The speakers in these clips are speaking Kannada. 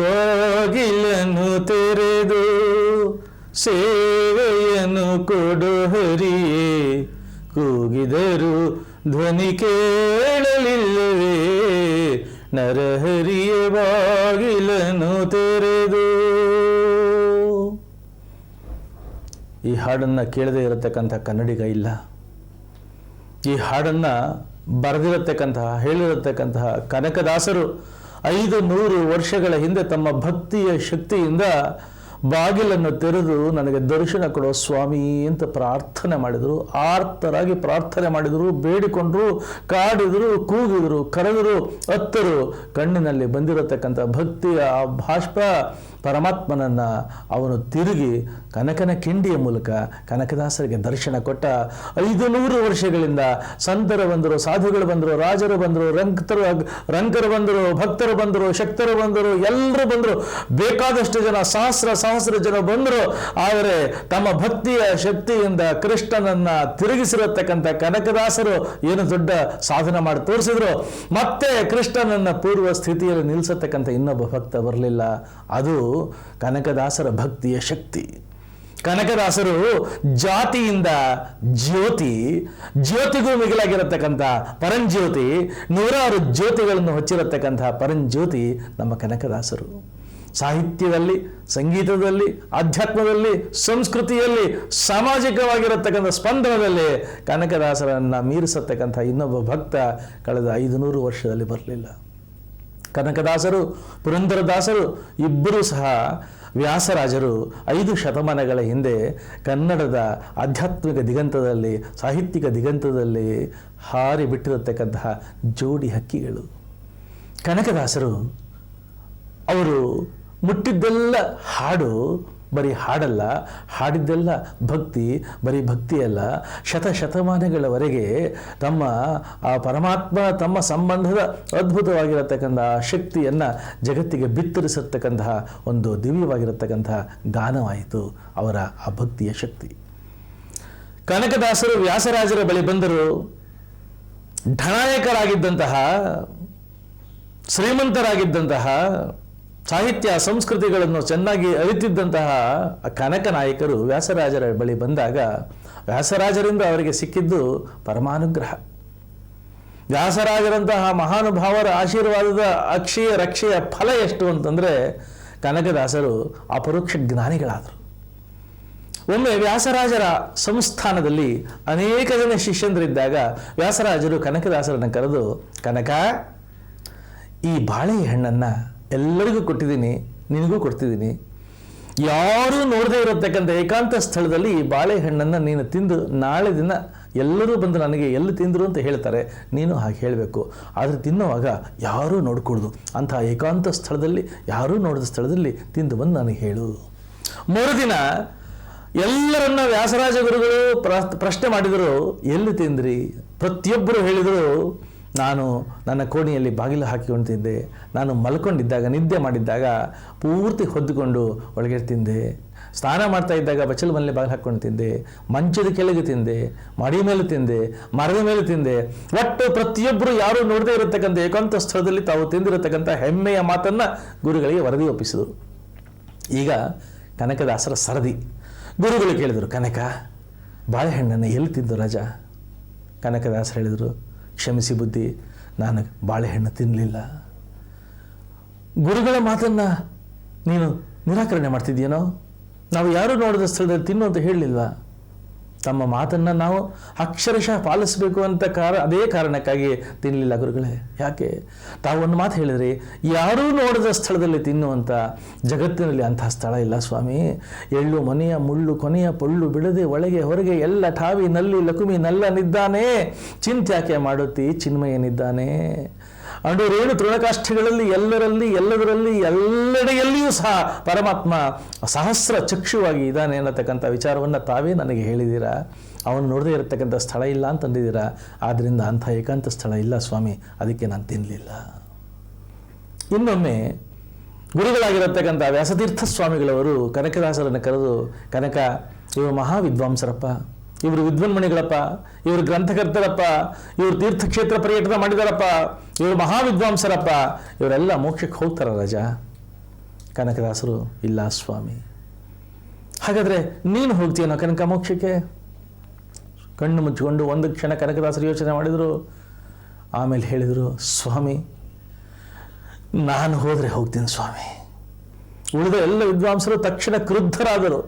ಬಾಗಿಲನ್ನು ತೆರೆದು ಸೇವೆಯನ್ನು ಕೊಡು ಹರಿಯೇ, ಕೂಗಿದರು ಧ್ವನಿ ಕೇಳಲಿಲ್ಲವೇ, ನರಹರಿಯ ಬಾಗಿಲನ್ನು ತೆರೆದು. ಈ ಹಾಡನ್ನು ಕೇಳದೇ ಇರತಕ್ಕಂಥ ಕನ್ನಡಿಗ ಇಲ್ಲ. ಈ ಹಾಡನ್ನು ಬರೆದಿರತಕ್ಕಂತಹ ಹೇಳಿರತಕ್ಕಂತಹ ಕನಕದಾಸರು 500 ವರ್ಷಗಳ ಹಿಂದೆ ತಮ್ಮ ಭಕ್ತಿಯ ಶಕ್ತಿಯಿಂದ ಬಾಗಿಲನ್ನು ತೆರೆದು ನನಗೆ ದರ್ಶನ ಕೊಡೋ ಸ್ವಾಮಿ ಅಂತ ಪ್ರಾರ್ಥನೆ ಮಾಡಿದರು. ಆರ್ತರಾಗಿ ಪ್ರಾರ್ಥನೆ ಮಾಡಿದರು, ಬೇಡಿಕೊಂಡರು, ಕಾಡಿದರು, ಕೂಗಿದರು, ಕರೆದರು, ಅತ್ತರು. ಕಣ್ಣಿನಲ್ಲಿ ಬಂದಿರತಕ್ಕಂಥ ಭಕ್ತಿಯ ಆ ಬಾಷ್ಪ ಪರಮಾತ್ಮನನ್ನು ಅವನು ತಿರುಗಿ ಕನಕನ ಕಿಂಡಿಯ ಮೂಲಕ ಕನಕದಾಸರಿಗೆ ದರ್ಶನ ಕೊಟ್ಟ. 500 ವರ್ಷಗಳಿಂದ ಸಂತರು ಬಂದರು, ಸಾಧುಗಳು ಬಂದರು, ರಾಜರು ಬಂದರು, ರಂಕರು ಬಂದರು, ಭಕ್ತರು ಬಂದರು, ಶಕ್ತರು ಬಂದರು, ಎಲ್ಲರೂ ಬಂದರು. ಬೇಕಾದಷ್ಟು ಜನ, ಸಹಸ್ರ ಜನ ಬಂದರು. ಆದರೆ ತಮ್ಮ ಭಕ್ತಿಯ ಶಕ್ತಿಯಿಂದ ಕೃಷ್ಣನನ್ನ ತಿರುಗಿಸಿರತಕ್ಕಂಥ ಕನಕದಾಸರು ಏನು ದೊಡ್ಡ ಸಾಧನೆ ಮಾಡಿ ತೋರಿಸಿದ್ರು. ಮತ್ತೆ ಕೃಷ್ಣನನ್ನ ಪೂರ್ವ ಸ್ಥಿತಿಯಲ್ಲಿ ನಿಲ್ಲಿಸತಕ್ಕಂಥ ಇನ್ನೊಬ್ಬ ಭಕ್ತ ಬರಲಿಲ್ಲ. ಅದು ಕನಕದಾಸರ ಭಕ್ತಿಯ ಶಕ್ತಿ. ಕನಕದಾಸರು ಜಾತಿಯಿಂದ ಜ್ಯೋತಿಗೂ ಮಿಗಿಲಾಗಿರತಕ್ಕಂಥ ಪರಂಜ್ಯೋತಿ, 100 ಜ್ಯೋತಿಗಳನ್ನು ಹೊಚ್ಚಿರತಕ್ಕಂತಹ ಪರಂಜ್ಯೋತಿ ನಮ್ಮ ಕನಕದಾಸರು. ಸಾಹಿತ್ಯದಲ್ಲಿ, ಸಂಗೀತದಲ್ಲಿ, ಆಧ್ಯಾತ್ಮದಲ್ಲಿ, ಸಂಸ್ಕೃತಿಯಲ್ಲಿ, ಸಾಮಾಜಿಕವಾಗಿರತಕ್ಕಂಥ ಸ್ಪಂದನದಲ್ಲಿ ಕನಕದಾಸರನ್ನು ಮೀರಿಸತಕ್ಕಂಥ ಇನ್ನೊಬ್ಬ ಭಕ್ತ ಕಳೆದ 500 ವರ್ಷದಲ್ಲಿ ಬರಲಿಲ್ಲ. ಕನಕದಾಸರು, ಪುರಂದರದಾಸರು ಇಬ್ಬರೂ ಸಹ ವ್ಯಾಸರಾಜರು 5 ಶತಮಾನಗಳ ಹಿಂದೆ ಕನ್ನಡದ ಆಧ್ಯಾತ್ಮಿಕ ದಿಗಂತದಲ್ಲಿ, ಸಾಹಿತ್ಯಿಕ ದಿಗಂತದಲ್ಲಿ ಹಾರಿ ಬಿಟ್ಟಿರತಕ್ಕಂತಹ ಜೋಡಿ ಹಕ್ಕಿಗಳು. ಕನಕದಾಸರು ಅವರು ಮುಟ್ಟಿದ್ದೆಲ್ಲ ಹಾಡು, ಬರೀ ಹಾಡಲ್ಲ, ಹಾಡಿದ್ದೆಲ್ಲ ಭಕ್ತಿ, ಬರೀ ಭಕ್ತಿಯಲ್ಲ. ಶತಮಾನಗಳವರೆಗೆ ತಮ್ಮ ಆ ಪರಮಾತ್ಮ ತಮ್ಮ ಸಂಬಂಧದ ಅದ್ಭುತವಾಗಿರತಕ್ಕಂತಹ ಶಕ್ತಿಯನ್ನು ಜಗತ್ತಿಗೆ ಬಿತ್ತರಿಸತಕ್ಕಂತಹ ಒಂದು ದಿವ್ಯವಾಗಿರತಕ್ಕಂತಹ ಗಾನವಾಯಿತು ಅವರ ಆ ಭಕ್ತಿಯ ಶಕ್ತಿ. ಕನಕದಾಸರು ವ್ಯಾಸರಾಜರ ಬಳಿ ಬಂದರು. ಢನಾಯಕರಾಗಿದ್ದಂತಹ, ಶ್ರೀಮಂತರಾಗಿದ್ದಂತಹ, ಸಾಹಿತ್ಯ ಸಂಸ್ಕೃತಿಗಳನ್ನು ಚೆನ್ನಾಗಿ ಅರಿತಿದ್ದಂತಹ ಕನಕ ನಾಯಕರು ವ್ಯಾಸರಾಜರ ಬಳಿ ಬಂದಾಗ ವ್ಯಾಸರಾಜರಿಂದ ಅವರಿಗೆ ಸಿಕ್ಕಿದ್ದು ಪರಮಾನುಗ್ರಹ. ವ್ಯಾಸರಾಜರಂತಹ ಮಹಾನುಭಾವರ ಆಶೀರ್ವಾದದ ಅಕ್ಷಯ ರಕ್ಷೆಯ ಫಲ ಎಷ್ಟು ಅಂತಂದರೆ ಕನಕದಾಸರು ಅಪರೋಕ್ಷ ಜ್ಞಾನಿಗಳಾದರು. ಒಮ್ಮೆ ವ್ಯಾಸರಾಜರ ಸಂಸ್ಥಾನದಲ್ಲಿ ಅನೇಕ ಜನ ಶಿಷ್ಯಂದರಿದ್ದಾಗ ವ್ಯಾಸರಾಜರು ಕನಕದಾಸರನ್ನು ಕರೆದು, ಕನಕ, ಈ ಬಾಳೆಹಣ್ಣನ್ನು ಎಲ್ಲರಿಗೂ ಕೊಟ್ಟಿದ್ದೀನಿ, ನಿನಗೂ ಕೊಡ್ತಿದ್ದೀನಿ. ಯಾರೂ ನೋಡದೇ ಇರತಕ್ಕಂಥ ಏಕಾಂತ ಸ್ಥಳದಲ್ಲಿ ಈ ಬಾಳೆಹಣ್ಣನ್ನು ನೀನು ತಿಂದು ನಾಳೆ ದಿನ ಎಲ್ಲರೂ ಬಂದು ನನಗೆ ಎಲ್ಲಿ ತಿಂದರು ಅಂತ ಹೇಳ್ತಾರೆ, ನೀನು ಹಾಗೆ ಹೇಳಬೇಕು. ಆದರೆ ತಿನ್ನುವಾಗ ಯಾರೂ ನೋಡ್ಕೊಳ್ದು, ಅಂತಹ ಏಕಾಂತ ಸ್ಥಳದಲ್ಲಿ, ಯಾರೂ ನೋಡಿದ ಸ್ಥಳದಲ್ಲಿ ತಿಂದು ಬಂದು ನನಗೆ ಹೇಳು. ಮರುದಿನ ಎಲ್ಲರನ್ನ ವ್ಯಾಸರಾಜ ಗುರುಗಳು ಪ್ರಶ್ನೆ ಮಾಡಿದರು, ಎಲ್ಲಿ ತಿಂದ್ರಿ? ಪ್ರತಿಯೊಬ್ಬರು ಹೇಳಿದರು, ನಾನು ನನ್ನ ಕೋಣೆಯಲ್ಲಿ ಬಾಗಿಲು ಹಾಕಿಕೊಂಡಿದ್ದೆ, ನಾನು ಮಲ್ಕೊಂಡಿದ್ದಾಗ, ನಿದ್ದೆ ಮಾಡಿದ್ದಾಗ ಪೂರ್ತಿ ಹೊದ್ದುಕೊಂಡು ಒಳಗೆ ತಿಂದೆ, ಸ್ನಾನ ಮಾಡ್ತಾ ಇದ್ದಾಗ ಬಚ್ಚಲು ಮನೇಲಿ ಬಾಗಿಲು ಹಾಕ್ಕೊಂಡು ತಿಂದೆ, ಮಂಚದ ಕೆಳಗೆ ತಿಂದೆ, ಮಡಿ ಮೇಲೆ ತಿಂದೆ, ಮರದ ಮೇಲೆ ತಿಂದೆ. ಒಟ್ಟು ಪ್ರತಿಯೊಬ್ಬರು ಯಾರೂ ನೋಡದೇ ಇರತಕ್ಕಂಥ ಏಕಾಂತ ಸ್ಥಳದಲ್ಲಿ ತಾವು ತಿಂದಿರತಕ್ಕಂಥ ಹೆಮ್ಮೆಯ ಮಾತನ್ನು ಗುರುಗಳಿಗೆ ವರದಿ ಒಪ್ಪಿಸಿದರು. ಈಗ ಕನಕದಾಸರ ಸರದಿ. ಗುರುಗಳು ಕೇಳಿದರು, ಕನಕ, ಬಾಳೆಹಣ್ಣನ್ನು ಎಲ್ಲಿ ತಿಂದು ರಾಜ? ಕನಕದಾಸರು ಹೇಳಿದರು, ಕ್ಷಮಿಸಿ ಬುದ್ಧಿ, ನಾನು ಬಾಳೆಹಣ್ಣು ತಿನ್ನಲಿಲ್ಲ. ಗುರುಗಳ ಮಾತನ್ನು ನೀನು ನಿರಾಕರಣೆ ಮಾಡ್ತಿದ್ದೀನೋ? ನಾವು ಯಾರೂ ನೋಡಿದ ಸ್ಥಳದಲ್ಲಿ ತಿನ್ನು ಅಂತ ಹೇಳಲಿಲ್ವಾ? ತಮ್ಮ ಮಾತನ್ನು ನಾವು ಅಕ್ಷರಶಃ ಪಾಲಿಸಬೇಕು ಅಂತ ಅದೇ ಕಾರಣಕ್ಕಾಗಿ ತಿನ್ನಲಿಲ್ಲ ಗುರುಗಳೇ. ಯಾಕೆ? ತಾವು ಒಂದು ಮಾತು ಹೇಳಿದ್ರಿ, ಯಾರೂ ನೋಡಿದ ಸ್ಥಳದಲ್ಲಿ ತಿನ್ನುವಂಥ ಜಗತ್ತಿನಲ್ಲಿ ಅಂತಹ ಸ್ಥಳ ಇಲ್ಲ ಸ್ವಾಮಿ. ಎಳ್ಳು ಮನೆಯ ಮುಳ್ಳು ಕೊನೆಯ ಪೊಳ್ಳು ಬಿಡದೆ ಒಳಗೆ ಹೊರಗೆ ಎಲ್ಲ ಠಾವಿ ನಲ್ಲಿ ಲಕುಮಿ ನಲ್ಲನಿದ್ದಾನೆ, ಚಿಂತ್ಯಾಕೆ ಮಾಡುತ್ತಿ ಚಿನ್ಮಯನಿದ್ದಾನೆ. ಅಣುರೇಣು ತೃಣಕಾಷ್ಠಗಳಲ್ಲಿ ಎಲ್ಲದರಲ್ಲಿ ಎಲ್ಲೆಡೆಯಲ್ಲಿಯೂ ಸಹ ಪರಮಾತ್ಮ ಸಹಸ್ರ ಚಕ್ಷುವಾಗಿ ಇದ್ದಾನೆ ಅನ್ನತಕ್ಕಂಥ ವಿಚಾರವನ್ನು ತಾವೇ ನನಗೆ ಹೇಳಿದ್ದೀರಾ. ಅವನು ನೋಡದೇ ಇರತಕ್ಕಂಥ ಸ್ಥಳ ಇಲ್ಲ ಅಂತಂದಿದ್ದೀರಾ. ಆದ್ದರಿಂದ ಅಂಥ ಏಕಾಂತ ಸ್ಥಳ ಇಲ್ಲ ಸ್ವಾಮಿ, ಅದಕ್ಕೆ ನಾನು ತಿನ್ನಲಿಲ್ಲ. ಇನ್ನೊಮ್ಮೆ ಗುರುಗಳಾಗಿರತಕ್ಕಂಥ ವ್ಯಾಸತೀರ್ಥ ಸ್ವಾಮಿಗಳವರು ಕನಕದಾಸರನ್ನು ಕರೆದು, ಕನಕ, ಇವರು ಮಹಾವಿದ್ವಾಂಸರಪ್ಪ, ಇವರು ವಿದ್ವನ್ಮಣಿಗಳಪ್ಪ, ಇವರು ಗ್ರಂಥಕರ್ತರಪ್ಪ, ಇವರು ತೀರ್ಥಕ್ಷೇತ್ರ ಪರ್ಯಟನ ಮಾಡಿದಾರಪ್ಪ, ಇವರು ಮಹಾವಿದ್ವಾಂಸರಪ್ಪ, ಇವರೆಲ್ಲ ಮೋಕ್ಷಕ್ಕೆ ಹೋಗ್ತಾರ ರಾಜ. ಕನಕದಾಸರು ಇಲ್ಲ ಸ್ವಾಮಿ. ಹಾಗಾದರೆ ನೀನು ಹೋಗ್ತೀಯನೋ ಕನಕ ಮೋಕ್ಷಕ್ಕೆ? ಕಣ್ಣು ಮುಚ್ಚಿಕೊಂಡು ಒಂದು ಕ್ಷಣ ಕನಕದಾಸರು ಯೋಚನೆ ಮಾಡಿದರು. ಆಮೇಲೆ ಹೇಳಿದರು, ಸ್ವಾಮಿ ನಾನು ಹೋದರೆ ಹೋಗ್ತೀನಿ ಸ್ವಾಮಿ. ಉಳಿದ ಎಲ್ಲ ವಿದ್ವಾಂಸರು ತಕ್ಷಣ ಕ್ರುದ್ಧರಾದರು.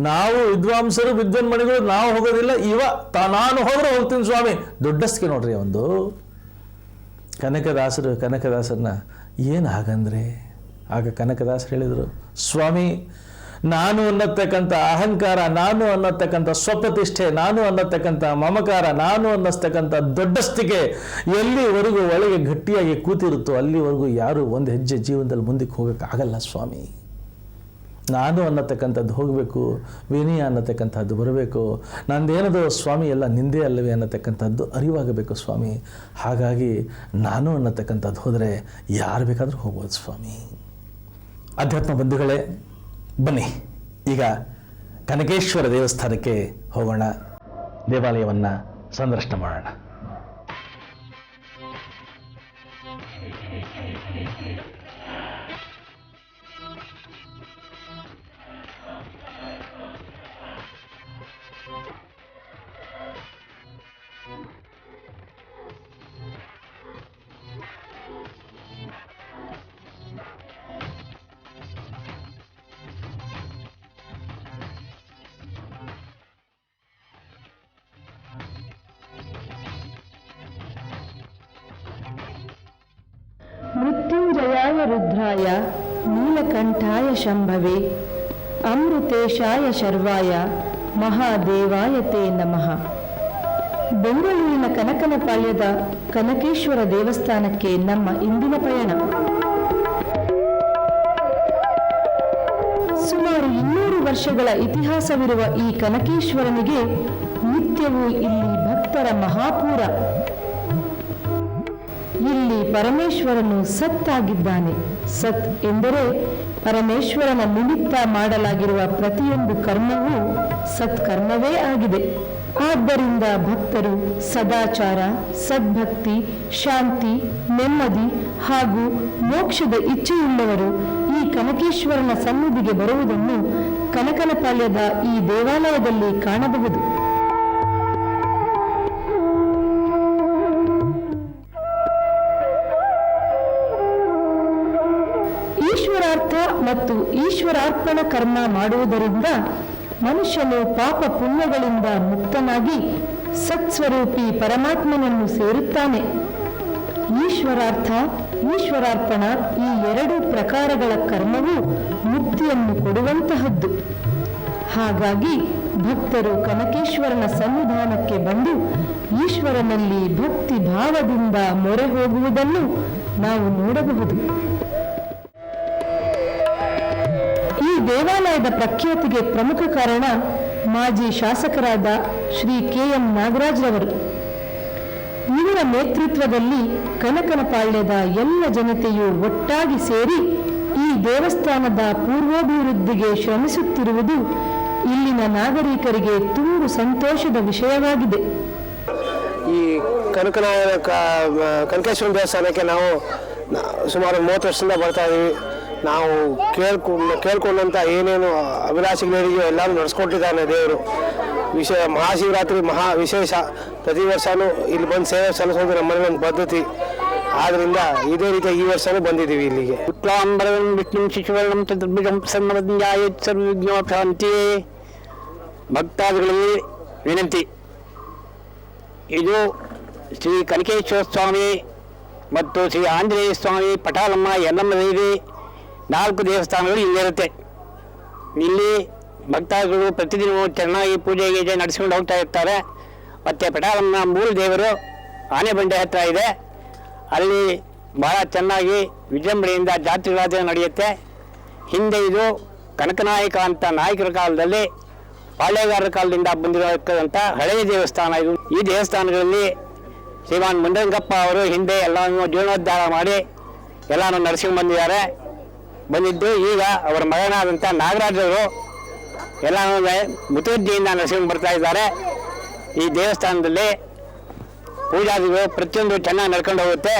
ನಾವು ವಿದ್ವಾಂಸರು ವಿದ್ವಾನ್ಮಣಿಗಳು ನಾವು ಹೋಗೋದಿಲ್ಲ, ನಾನು ಹೋದರೆ ಹೋಗ್ತೀನಿ ಸ್ವಾಮಿ. ದೊಡ್ಡಸ್ಗೆ ನೋಡ್ರಿ ಒಂದು. ಕನಕದಾಸರನ್ನ ಏನು ಹಾಗಂದ್ರೆ? ಆಗ ಕನಕದಾಸರು ಹೇಳಿದರು, ಸ್ವಾಮಿ ನಾನು ಅನ್ನತಕ್ಕಂಥ ಅಹಂಕಾರ, ನಾನು ಅನ್ನತಕ್ಕಂಥ ಸ್ವಪ್ರತಿಷ್ಠೆ, ನಾನು ಅನ್ನತಕ್ಕಂಥ ಮಮಕಾರ, ನಾನು ಅನ್ನಸ್ತಕ್ಕಂಥ ದೊಡ್ಡಸ್ತಿಕೆ ಎಲ್ಲಿವರೆಗೂ ಒಳಗೆ ಗಟ್ಟಿಯಾಗಿ ಕೂತಿರುತ್ತೋ ಅಲ್ಲಿವರೆಗೂ ಯಾರು ಒಂದು ಹೆಜ್ಜೆ ಜೀವನದಲ್ಲಿ ಮುಂದಕ್ಕೆ ಹೋಗೋಕ್ಕಾಗಲ್ಲ ಸ್ವಾಮಿ. ನಾನು ಅನ್ನತಕ್ಕಂಥದ್ದು ಹೋಗಬೇಕು, ವಿನಯ ಅನ್ನತಕ್ಕಂಥದ್ದು ಬರಬೇಕು, ನಂದೇನದು ಸ್ವಾಮಿ ಎಲ್ಲ ನಿಂದೇ ಅಲ್ಲವೇ ಅನ್ನತಕ್ಕಂಥದ್ದು ಅರಿವಾಗಬೇಕು ಸ್ವಾಮಿ. ಹಾಗಾಗಿ ನಾನು ಅನ್ನತಕ್ಕಂಥದ್ದು ಹೋದರೆ ಯಾರು ಬೇಕಾದರೂ ಹೋಗ್ಬೋದು ಸ್ವಾಮಿ. ಅಧ್ಯಾತ್ಮ ಬಂಧುಗಳೇ, ಬನ್ನಿ ಈಗ ಕನಕೇಶ್ವರ ದೇವಸ್ಥಾನಕ್ಕೆ ಹೋಗೋಣ, ದೇವಾಲಯವನ್ನು ಸಂದರ್ಶನ ಮಾಡೋಣ. ಮೃತ್ಯುಂಜಯಾಯ ರುದ್ರಾಯ ನೀಲಕಂಠಾಯ ಶಂಭವೇ ಅಮೃತೇಶಾಯ ಶರ್ವಾಯ ಮಹಾದೇವಾಯ ತೇ ನಮಃ. ಬೆಂಗಳೂರಿನ ಕನಕನಪಾಳ್ಯದ ಕನಕೇಶ್ವರ ದೇವಸ್ಥಾನಕ್ಕೆ ನಮ್ಮ ಇಂದಿನ ಪಯಣ. ಸುಮಾರು 200 ವರ್ಷಗಳ ಇತಿಹಾಸವಿರುವ ಈ ಕನಕೇಶ್ವರನಿಗೆ ನಿತ್ಯವೂ ಇಲ್ಲಿ ಭಕ್ತರ ಮಹಾಪೂರ. ಇಲ್ಲಿ ಪರಮೇಶ್ವರನು ಸತ್ ಆಗಿದ್ದಾನೆ. ಸತ್ ಎಂದರೆ ಪರಮೇಶ್ವರನ ನಿಮಿತ್ತ ಮಾಡಲಾಗಿರುವ ಪ್ರತಿಯೊಂದು ಕರ್ಮವೂ ಸತ್ಕರ್ಮವೇ ಆಗಿದೆ. ಆದ್ದರಿಂದ ಭಕ್ತರು ಸದಾಚಾರ, ಸದ್ಭಕ್ತಿ, ಶಾಂತಿ, ನೆಮ್ಮದಿ ಹಾಗೂ ಮೋಕ್ಷದ ಇಚ್ಛೆಯುಳ್ಳವರು ಈ ಕನಕೇಶ್ವರನ ಸನ್ನಿಧಿಗೆ ಬರುವುದನ್ನು ಕನಕನಪಾಳ್ಯದ ಈ ದೇವಾಲಯದಲ್ಲಿ ಕಾಣಬಹುದು. ಈಶ್ವರಾರ್ಥ ಮತ್ತು ಈಶ್ವರಾರ್ಪಣ ಕರ್ಮ ಮಾಡುವುದರಿಂದ ಮನುಷ್ಯನು ಪಾಪ ಪುಣ್ಯಗಳಿಂದ ಮುಕ್ತನಾಗಿ ಸತ್ಸ್ವರೂಪಿ ಪರಮಾತ್ಮನನ್ನು ಸೇರುತ್ತಾನೆ. ಈಶ್ವರಾರ್ಥ, ಈಶ್ವರಾರ್ಪಣ ಈ 2 ಪ್ರಕಾರಗಳ ಕರ್ಮವು ಮುಕ್ತಿಯನ್ನು ಕೊಡುವಂತಹದ್ದು. ಹಾಗಾಗಿ ಭಕ್ತರು ಕನಕೇಶ್ವರನ ಸನ್ನಿಧಾನಕ್ಕೆ ಬಂದು ಈಶ್ವರನಲ್ಲಿ ಭಕ್ತಿ ಭಾವದಿಂದ ಮೊರೆ ಹೋಗುವುದನ್ನು ನಾವು ನೋಡಬಹುದು. ಈ ದೇವಾಲಯದ ಪ್ರಖ್ಯಾತಿಗೆ ಪ್ರಮುಖ ಕಾರಣ ಮಾಜಿ ಶಾಸಕರಾದ ಶ್ರೀ KM ನಾಗರಾಜ್ರವರು. ಇವರ ನೇತೃತ್ವದಲ್ಲಿ ಕನಕನಪಾಳ್ಯದ ಎಲ್ಲ ಜನತೆಯು ಒಟ್ಟಾಗಿ ಸೇರಿ ಈ ದೇವಸ್ಥಾನದ ಪೂರ್ವಾಭಿವೃದ್ಧಿಗೆ ಶ್ರಮಿಸುತ್ತಿರುವುದು ಇಲ್ಲಿನ ನಾಗರಿಕರಿಗೆ ತುಂಬು ಸಂತೋಷದ ವಿಷಯವಾಗಿದೆ. ಈ ಕನಕೇಶ್ವರ ದೇವಸ್ಥಾನಕ್ಕೆ ನಾವು ಸುಮಾರು 30 ವರ್ಷದಿಂದ ಬರ್ತಾ ಇದ್ದೀವಿ. ನಾವು ಕೇಳ್ಕೊಂಡಂಥ ಏನೇನು ಅಭಿಲಾಷೆಗಳಿದೆಯೋ ಎಲ್ಲರೂ ನಡೆಸ್ಕೊಟ್ಟಿದ್ದಾನೆ ದೇವರು. ಮಹಾಶಿವರಾತ್ರಿ ವಿಶೇಷ. ಪ್ರತಿ ವರ್ಷವೂ ಇಲ್ಲಿ ಬಂದು ಸೇವೆ ಸಲ್ಲಿಸೋದು ನಮ್ಮಲ್ಲಿ ಒಂದು ಪದ್ಧತಿ. ಆದ್ದರಿಂದ ಇದೇ ರೀತಿ ಈ ವರ್ಷವೂ ಬಂದಿದ್ದೀವಿ ಇಲ್ಲಿಗೆ. ಉತ್ಲಾಂಬರಂ ವಿಷ್ಣು ಶಿಶುವರ್ಣಂ ಚತುರ್ಭುಜಂ ಪ್ರಸನ್ನವದ್ಯಾಯೇತ್ ಸರ್ವವಿಘ್ನೋಪಶಾಂತಿಯೇ. ಭಕ್ತಾದಿಗಳಿಗೆ ವಿನಂತಿ, ಇದು ಶ್ರೀ ಕನಕೇಶ್ವರ ಸ್ವಾಮಿ ಮತ್ತು ಶ್ರೀ ಆಂಜನೇಯ ಸ್ವಾಮಿ, ಪಟಾಲಮ್ಮ, ಯಲ್ಲಮ್ಮ ದೇವಿ 4 ದೇವಸ್ಥಾನಗಳು ಇಲ್ಲಿರುತ್ತೆ. ಇಲ್ಲಿ ಭಕ್ತಾದಿಗಳು ಪ್ರತಿದಿನ ಚೆನ್ನಾಗಿ ಪೂಜೆ ನಡೆಸಿಕೊಂಡು ಹೋಗ್ತಾ ಇರ್ತಾರೆ. ಮತ್ತು ಪಟಾಲಮ್ಮ ಮೂಲ ದೇವರು ಆನೆಬಂಡೆ ಹತ್ರ ಇದೆ. ಅಲ್ಲಿ ಭಾಳ ಚೆನ್ನಾಗಿ ವಿಜೃಂಭಣೆಯಿಂದ ಜಾತ್ರೆಗಳಾದ ನಡೆಯುತ್ತೆ. ಹಿಂದೆ ಇದು ಕನಕನಾಯಕ ಅಂತ ನಾಯಕರ ಕಾಲದಲ್ಲಿ ಪಾಳೆಗಾರರ ಕಾಲದಿಂದ ಬಂದಿರತಕ್ಕಂಥ ಹಳೆಯ ದೇವಸ್ಥಾನ ಇದು. ಈ ದೇವಸ್ಥಾನಗಳಲ್ಲಿ ಶ್ರೀಮಾನ್ ಮುಂಡರಂಗಪ್ಪ ಅವರು ಹಿಂದೆ ಎಲ್ಲವನ್ನು ಜೀರ್ಣೋದ್ಧಾರ ಮಾಡಿ ಎಲ್ಲನೂ ನಡೆಸ್ಕೊಂಡು ಬಂದಿದ್ದು. ಈಗ ಅವರ ಮಗನಾದಂಥ ನಾಗರಾಜವರು ಎಲ್ಲನೂ ಮುತುವರ್ಜಿಯಿಂದ ನಡೆಸ್ಕೊಂಡು ಬರ್ತಾ ಇದ್ದಾರೆ. ಈ ದೇವಸ್ಥಾನದಲ್ಲಿ ಪೂಜಾದಿಗಳು ಪ್ರತಿಯೊಂದು ಚೆನ್ನಾಗಿ ನಡ್ಕೊಂಡು ಹೋಗುತ್ತೆ.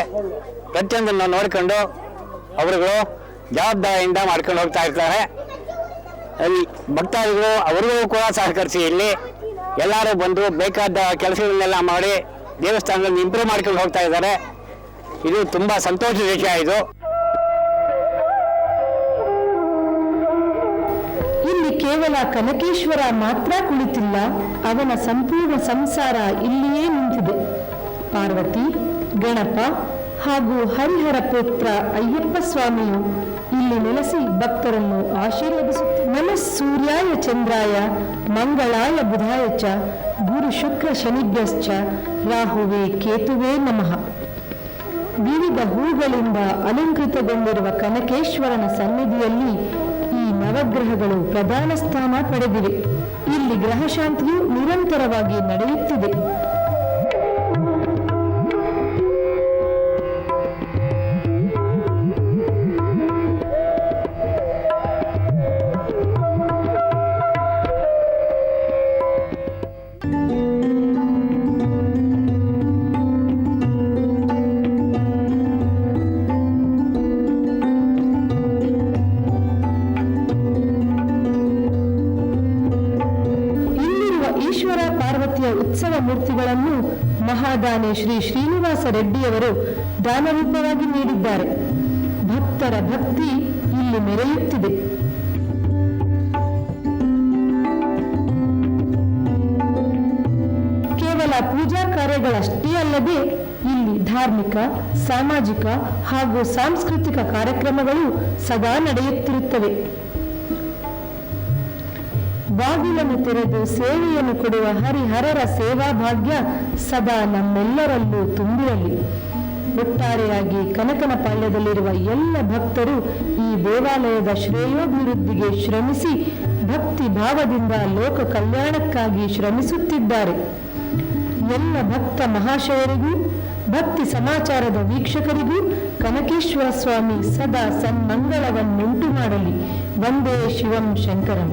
ಪ್ರತಿಯೊಂದನ್ನು ನೋಡಿಕೊಂಡು ಅವರುಗಳು ಜವಾಬ್ದಾರಿಯಿಂದ ಮಾಡ್ಕೊಂಡು ಹೋಗ್ತಾ ಇರ್ತಾರೆ. ಅಲ್ಲಿ ಭಕ್ತಾದಿಗಳು ಅವರಿಗೂ ಕೂಡ ಸಹಕರಿಸಿ ಇಲ್ಲಿ ಎಲ್ಲರೂ ಬಂದು ಬೇಕಾದ ಕೆಲಸಗಳನ್ನೆಲ್ಲ ಮಾಡಿ ದೇವಸ್ಥಾನದಲ್ಲಿ ಇಂಪ್ರೂವ್ ಮಾಡ್ಕೊಂಡು ಹೋಗ್ತಾ ಇದ್ದಾರೆ. ಇದು ತುಂಬ ಸಂತೋಷದ ವಿಷಯ. ಇದು ಇಲ್ಲಿ ಕೇವಲ ಕನಕೇಶ್ವರ ಮಾತ್ರ ಕುಳಿತಿಲ್ಲ, ಅವನ ಸಂಪೂರ್ಣ ಸಂಸಾರ ಇಲ್ಲಿಯೇ ನಿಂತಿದೆ. ಪಾರ್ವತಿ, ಗಣಪ ಹಾಗೂ ಹರಿಹರ ಪುತ್ರ ಅಯ್ಯಪ್ಪ ಸ್ವಾಮಿಯು ಇಲ್ಲಿ ನೆಲೆಸಿ ಭಕ್ತರನ್ನು ಆಶೀರ್ವದಿಸುತ್ತಾರೆ. ನಮಃ ಸೂರ್ಯಾಯ ಚಂದ್ರಾಯ ಮಂಗಳಾಯ ಬುಧಾಯ ಚ ಗುರು ಶುಕ್ರ ಶನಿಭ್ಯಶ್ಚ ರಾಹುವೇ ಕೇತುವೇ ನಮಃ. ವಿವಿಧ ಹೂಗಳಿಂದ ಅಲಂಕೃತಗೊಂಡಿರುವ ಕನಕೇಶ್ವರನ ಸನ್ನಿಧಿಯಲ್ಲಿ ಈ ನವಗ್ರಹಗಳು ಪ್ರಧಾನ ಸ್ಥಾನ ಪಡೆದಿವೆ. ಇಲ್ಲಿ ಗ್ರಹಶಾಂತಿಯು ನಿರಂತರವಾಗಿ ನಡೆಯುತ್ತಿದೆ. ಈಶ್ವರ ಪಾರ್ವತಿಯ ಉತ್ಸವ ಮೂರ್ತಿಗಳನ್ನು ಮಹಾದಾನಿ ಶ್ರೀ ಶ್ರೀನಿವಾಸ ರೆಡ್ಡಿಯವರು ದಾನರೂಪವಾಗಿ ನೀಡಿದ್ದಾರೆ. ಭಕ್ತರ ಭಕ್ತಿ ಇಲ್ಲಿ ಮೆರೆಯುತ್ತಿದೆ. ಕೇವಲ ಪೂಜಾ ಕಾರ್ಯಗಳಷ್ಟೇ ಅಲ್ಲದೆ ಇಲ್ಲಿ ಧಾರ್ಮಿಕ, ಸಾಮಾಜಿಕ ಹಾಗೂ ಸಾಂಸ್ಕೃತಿಕ ಕಾರ್ಯಕ್ರಮಗಳು ಸದಾ ನಡೆಯುತ್ತಿರುತ್ತವೆ. ಬಾಗಿಲನ್ನು ತೆರೆದು ಸೇವೆಯನ್ನು ಕೊಡುವ ಹರಿಹರರ ಸೇವಾ ಭಾಗ್ಯ ಸದಾ ನಮ್ಮೆಲ್ಲರಲ್ಲೂ ತುಂಬಿರಲಿ. ಒಟ್ಟಾರೆಯಾಗಿ ಕನಕನ ಪಾಳ್ಯದಲ್ಲಿರುವ ಎಲ್ಲ ಭಕ್ತರು ಈ ದೇವಾಲಯದ ಶ್ರೇಯೋಭಿವೃದ್ಧಿಗೆ ಶ್ರಮಿಸಿ ಭಕ್ತಿ ಭಾವದಿಂದ ಲೋಕ ಕಲ್ಯಾಣಕ್ಕಾಗಿ ಶ್ರಮಿಸುತ್ತಿದ್ದಾರೆ. ಎಲ್ಲ ಭಕ್ತ ಮಹಾಶಯರಿಗೂ ಭಕ್ತಿ ಸಮಾಚಾರದ ವೀಕ್ಷಕರಿಗೂ ಕನಕೇಶ್ವರ ಸ್ವಾಮಿ ಸದಾ ಸನ್ಮಂಗಳವನ್ನುಂಟು ಮಾಡಲಿ. ವಂದೇ ಶಿವಂ ಶಂಕರಂ.